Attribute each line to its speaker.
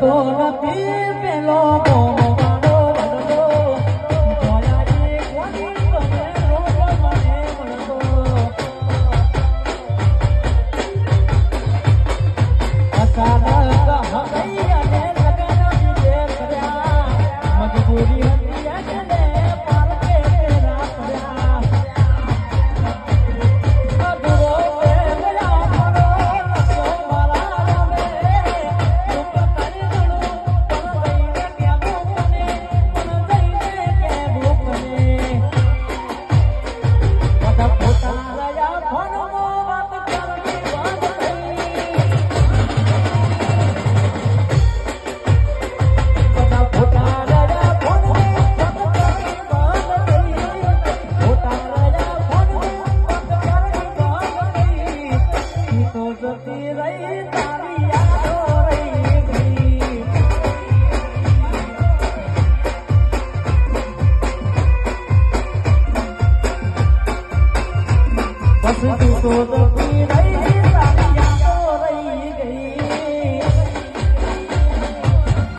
Speaker 1: મળતો નથી પેલો મોવાનો વડલો જોયાજી કોની ગમે રોગ મને મળતો અચાનક હગઈ અને લગન બીજે કર્યા મજબૂરી હતી એટલે પારકે તેરા પડ્યા તો